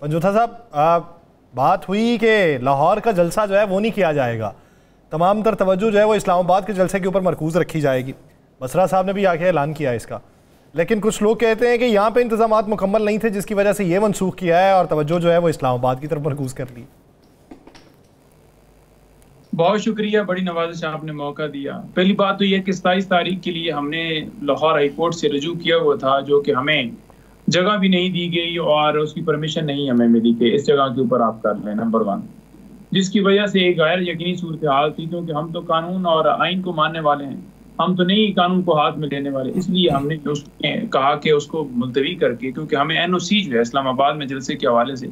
पंजोथा साहब, बात हुई कि लाहौर का जलसा जो है वो नहीं किया जाएगा, तमाम तर तवज्जो जो है वो इस्लामाबाद के जलसे के ऊपर मरकूज़ रखी जाएगी। बसरा साहब ने भी आके ऐलान किया है इसका, लेकिन कुछ लोग कहते हैं कि यहाँ पे इंतजामात मुकम्मल नहीं थे जिसकी वजह से ये मनसूख किया है और तवज्जो जो है वो इस्लामाबाद की तरफ मरकूज़ कर ली। बहुत शुक्रिया, बड़ी नवाजिश आपने मौका दिया। पहली बात तो ये कि 27 तारीख के लिए हमने लाहौर हाई कोर्ट से रजू किया हुआ था, जो कि हमें जगह भी नहीं दी गई और उसकी परमिशन नहीं हमें मिली कि इस जगह के ऊपर आप कर लें, नंबर 1, जिसकी वजह से एक गैर यकीनी सूरत हाल थी, क्योंकि हम तो कानून और आइन को मानने वाले हैं, हम तो नहीं कानून को हाथ में लेने वाले। इसलिए हमने कहा कि उसको मुलतवी करके, क्योंकि हमें NOC जो है इस्लामाबाद में जलसे के हवाले से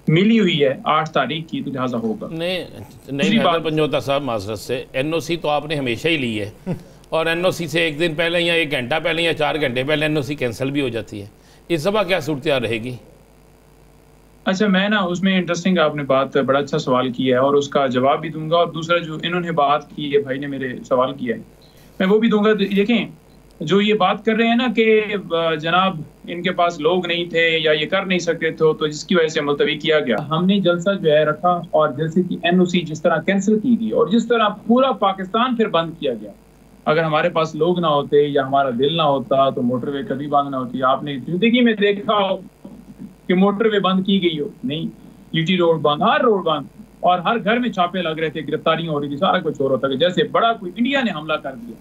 मिली हुई है 8 तारीख की, तो लिहाजा होगा। नहीं पंजोता साहब, माजरत से NOC तो आपने हमेशा ही ली है और NOC से एक दिन पहले या 1 घंटा पहले या 4 घंटे पहले NOC कैंसिल भी हो जाती है। इस दफ़ा क्या सूरत रहेगी? अच्छा, मैं ना उसमें इंटरेस्टिंग आपने बात, बड़ा अच्छा सवाल किया है और उसका जवाब भी दूंगा, और दूसरा जो इन्होंने बात की है, भाई ने मेरे सवाल किया है, मैं वो भी दूंगा। देखें, जो ये बात कर रहे हैं ना कि जनाब इनके पास लोग नहीं थे या ये कर नहीं सकते थे, तो जिसकी वजह से मुलतवी किया गया। हमने जलसा जो है रखा और जलसे की NOC जिस तरह कैंसिल की गई और जिस तरह पूरा पाकिस्तान फिर बंद किया गया, अगर हमारे पास लोग ना होते या हमारा दिल ना होता तो मोटरवे कभी बंद ना होती। आपने जिंदगी में देखा हो कि मोटरवे बंद की गई हो? नहीं, UT रोड बंद, हर रोड बंद, और हर घर में छापे लग रहे थे, गिरफ्तारियां हो रही थी, सारा कुछ हो रहा था, जैसे बड़ा कोई इंडिया ने हमला कर दिया।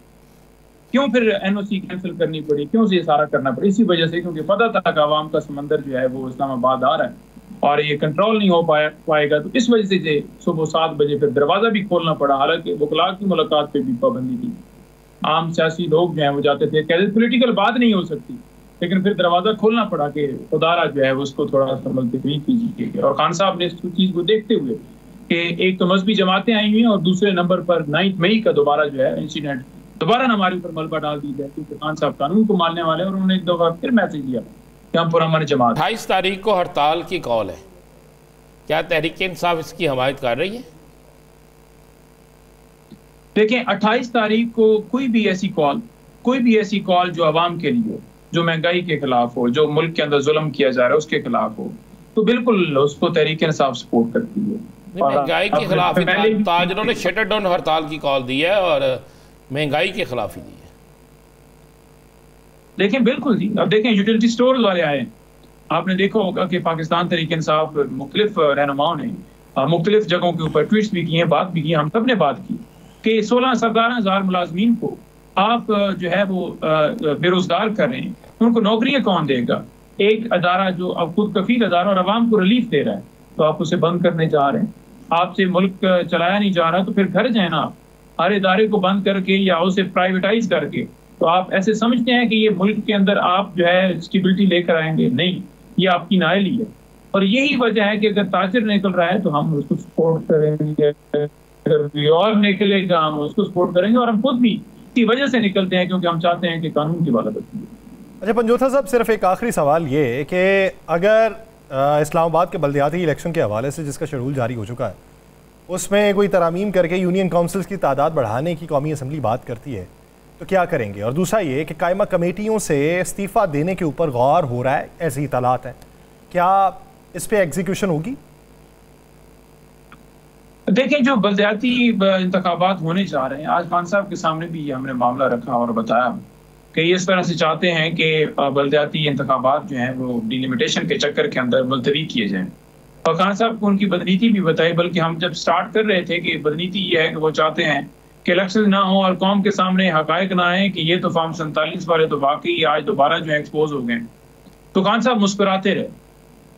क्यों फिर NOC कैंसिल करनी पड़ी? क्यों से ये सारा करना पड़ा? इसी वजह से, क्योंकि पता था कि आवाम का समंदर जो है वो इस्लामाबाद आ रहा है और ये कंट्रोल नहीं हो पाएगा, तो इस वजह से सुबह 7 बजे फिर दरवाजा भी खोलना पड़ा। हालांकि वकला की मुलाकात पे भी पाबंदी थी, आम सियासी लोग जो है वो जाते थे, कहते पॉलिटिकल बात नहीं हो सकती, लेकिन फिर दरवाजा खोलना पड़ा कि खुदारा जो है उसको थोड़ा सा मुलतवी कीजिए। और खान साहब ने इस चीज को देखते हुए कि एक तो मजहबी जमातें आई हुई हैं और दूसरे नंबर पर 9 मई का दोबारा जो है इंसिडेंट, दोबारा हमारे ऊपर मलबा डाल दी जाए, क्योंकि खान साहब कानून को मानने वाले हैं और उन्होंने एक दफा फिर मैसेज दिया कि हम पुरअमन जमात। 28 तारीख को हड़ताल की कॉल है, क्या तहरीक इंसाफ इसकी हमायत कर रही है? देखें, 28 तारीख को कोई भी ऐसी कॉल जो आवाम के लिए, जो महंगाई के खिलाफ हो, जो मुल्क के अंदर जुल्म किया जा रहा है उसके खिलाफ हो, तो बिल्कुल उसको तहरीक इंसाफ सपोर्ट करती है। महंगाई के खिलाफ ताजरों ने शटर डाउन हड़ताल की कॉल दी है और महंगाई के खिलाफ ही दी है। देखें, बिल्कुल जी, अब देखें यूटिलिटी स्टोर वाले आए, आपने देखा होगा कि पाकिस्तान तहरीक इंसाफ मुख्तलिफ रहनुमाओं ने मुख्तलिफ जगहों के ऊपर ट्वीट्स भी किए, बात भी की, हम सब ने बात की कि 16-17 हज़ार मुलाजमीन को आप जो है वो बेरोजगार कर रहे हैं, उनको नौकरियां कौन देगा? एक अदारा जो अब खुद कफील अदारा और आवाम को रिलीफ दे रहा है, तो आप उसे बंद करने जा रहे हैं। आपसे मुल्क चलाया नहीं जा रहा, तो फिर घर जाए ना आप, हर इदारे को बंद करके या उसे प्राइवेटाइज करके। तो आप ऐसे समझते हैं कि ये मुल्क के अंदर आप जो है स्टेबिलिटी लेकर आएंगे? नहीं, ये आपकी नाअहली है। और यही वजह है कि अगर ताजिर निकल रहा है तो हम उसको सपोर्ट करेंगे, अगर कोई और निकलेगा हम उसको सपोर्ट करेंगे, और हम खुद भी इसी वजह से निकलते हैं क्योंकि हम चाहते हैं कि कानून की बालादस्ती हो। अच्छा पंजोथा साहब, सिर्फ एक आखिरी सवाल ये कि अगर इस्लामाबाद के बल्दियाती इलेक्शन के हवाले से जिसका शेड्यूल जारी हो चुका है, उसमें कोई तरामीम करके यूनियन काउंसिल्स की तादाद बढ़ाने की कौमी असम्बली बात करती है, तो क्या करेंगे? और दूसरा ये कि कायमा कमेटियों से इस्तीफ़ा देने के ऊपर गौर हो रहा है, ऐसी इत्तलात हैं, क्या इस पर एग्जीक्यूशन होगी? देखें, जो बल्दियाती इंतखाबात होने जा रहे हैं, आज खान साहब के सामने भी हमने मामला रखा और बताया कि इस तरह से चाहते हैं कि बल्दियाती इंतखाबात जो हैं वो डिलिमिटेशन के चक्कर के अंदर मुलतवी किए जाएं। और खान साहब को उनकी बदनीति भी बताई, बल्कि हम जब स्टार्ट कर रहे थे कि बदनीति ये है कि वो चाहते हैं कि इलेक्शन ना हो और कौम के सामने हकायक ना आए कि ये तो फॉर्म 47 वाले तो वाकई आज दोबारा जो है एक्सपोज हो गए। तो खान साहब मुस्कुराते रहे,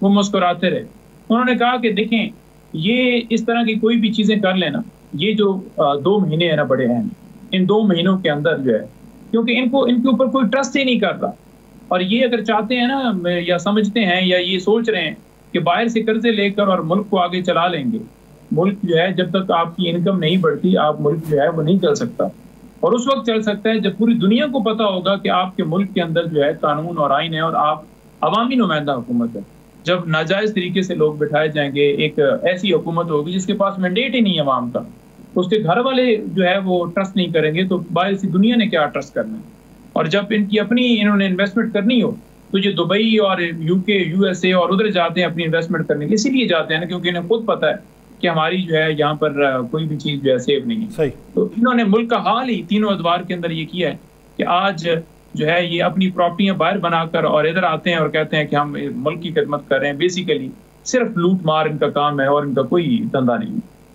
वो मुस्कुराते रहे। उन्होंने कहा कि देखें, ये इस तरह की कोई भी चीज़ें कर लेना, ये जो 2 महीने है ना बड़े हैं, इन 2 महीनों के अंदर जो है, क्योंकि इनके ऊपर कोई ट्रस्ट ही नहीं करता, और ये अगर चाहते हैं ना या समझते हैं या ये सोच रहे हैं कि बाहर से कर्जे लेकर और मुल्क को आगे चला लेंगे, मुल्क जो है जब तक आपकी इनकम नहीं बढ़ती, आप मुल्क जो है वो नहीं चल सकता। और उस वक्त चल सकता है जब पूरी दुनिया को पता होगा कि आपके मुल्क के अंदर जो है कानून और आइन है और आप अवामी नुमाइंदा हुकूमत है। जब नाजायज तरीके से लोग बिठाए जाएंगे, एक ऐसी हुकूमत होगी जिसके पास मैंडेट ही नहीं है अवाम का, उसके घर वाले जो है वो ट्रस्ट नहीं करेंगे, तो बाहर से दुनिया ने क्या ट्रस्ट करना है? और जब इन्होंने इन्वेस्टमेंट करनी हो تو یہ دبئی اور یو کے USA اور ادھر جاتے ہیں اپنی انویسٹمنٹ کرنے کے، اسی لیے جاتے ہیں نا کیونکہ انہیں خود پتہ ہے کہ ہماری جو ہے یہاں پر کوئی بھی چیز جو ہے سیف نہیں ہے. تو انہوں نے ملک کا حال ہی تینوں ادوار کے اندر یہ کیا ہے کہ آج جو ہے یہ اپنی پراپرٹیاں باہر بنا کر اور ادھر آتے ہیں اور کہتے ہیں کہ ہم ملک کی خدمت کر رہے ہیں. بیسیکلی صرف لوٹ مار ان کا کام ہے اور ان کا کوئی دھندا نہیں ہے.